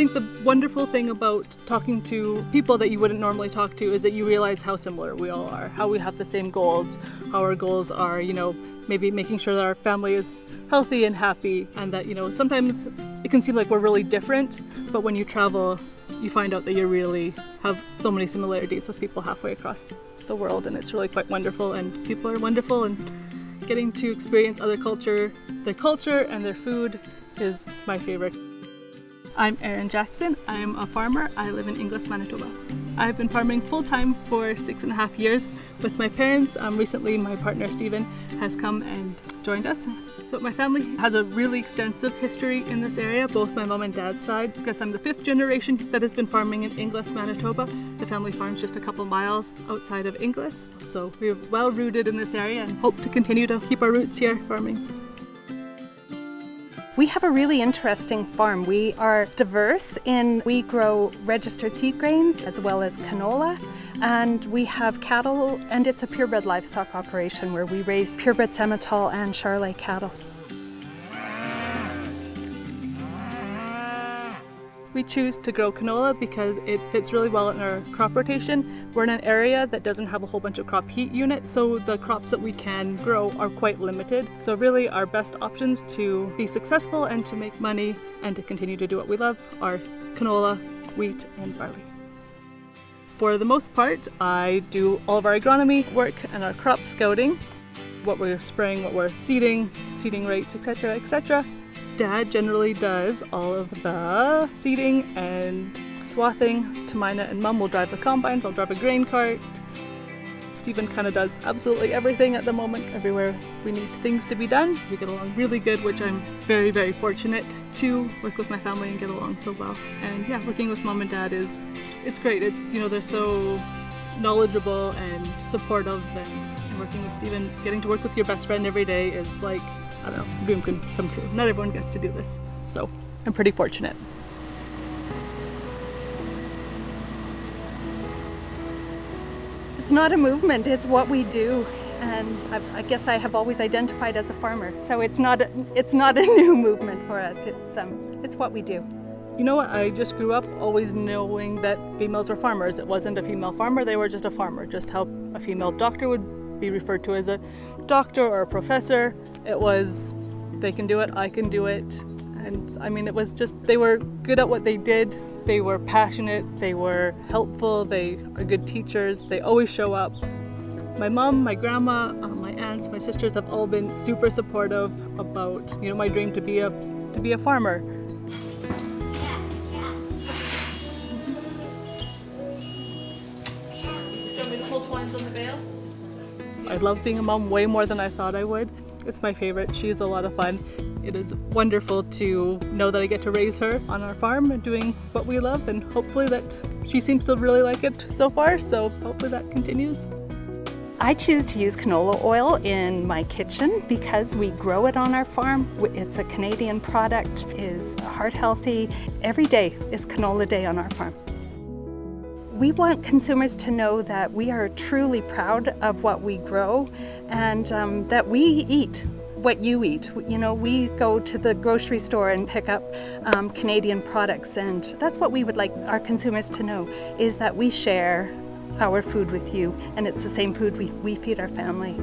think the wonderful thing about talking to people that you wouldn't normally talk to is that you realize how similar we all are, how we have the same goals, how our goals are, maybe making sure that our family is healthy and happy, and that, sometimes it can seem like we're really different, but when you travel, you find out that you really have so many similarities with people halfway across the world, and it's really quite wonderful, and people are wonderful, and getting to experience their culture and their food is my favorite. I'm Erin Jackson. I'm a farmer. I live in Inglis, Manitoba. I've been farming full-time for 6.5 years with my parents. Recently, my partner Stephen has come and joined us. So my family has a really extensive history in this area, both my mom and dad's side, because I'm the 5th generation that has been farming in Inglis, Manitoba. The family farms just a couple miles outside of Inglis. So we're well rooted in this area and hope to continue to keep our roots here farming. We have a really interesting farm. We are diverse we grow registered seed grains as well as canola, and we have cattle, and it's a purebred livestock operation where we raise purebred Simmental and Charolais cattle. We choose to grow canola because it fits really well in our crop rotation. We're in an area that doesn't have a whole bunch of crop heat units, so the crops that we can grow are quite limited. So really our best options to be successful and to make money and to continue to do what we love are canola, wheat, and barley. For the most part, I do all of our agronomy work and our crop scouting, what we're spraying, what we're seeding rates, etc., etc. Dad generally does all of the seeding and swathing. Tamina and Mum will drive the combines. I'll drive a grain cart. Stephen kind of does absolutely everything at the moment, everywhere we need things to be done. We get along really good, which I'm very, very fortunate to work with my family and get along so well. And yeah, working with Mom and Dad it's great. They're so knowledgeable and supportive, and working with Stephen, getting to work with your best friend every day is like, I don't know, dream can come true. Not everyone gets to do this, so I'm pretty fortunate. It's not a movement, it's what we do, and I guess I have always identified as a farmer, so it's not a new movement for us. It's what we do. You know what? I just grew up always knowing that females were farmers. It wasn't a female farmer, they were just a farmer, just how a female doctor would be referred to as a doctor or a professor. It was, they can do it, I can do it. And it was just, they were good at what they did. They were passionate, they were helpful, they are good teachers, they always show up. My mom, my grandma, my aunts, my sisters have all been super supportive about, my dream to be a farmer. Do you want me to pull twines on the bale? I love being a mom way more than I thought I would. It's my favorite. She's a lot of fun. It is wonderful to know that I get to raise her on our farm and doing what we love, and hopefully that she seems to really like it so far, so hopefully that continues. I choose to use canola oil in my kitchen because we grow it on our farm. It's a Canadian product, is heart healthy. Every day is canola day on our farm. We want consumers to know that we are truly proud of what we grow, and that we eat what you eat. We go to the grocery store and pick up Canadian products, and that's what we would like our consumers to know, is that we share our food with you, and it's the same food we feed our family.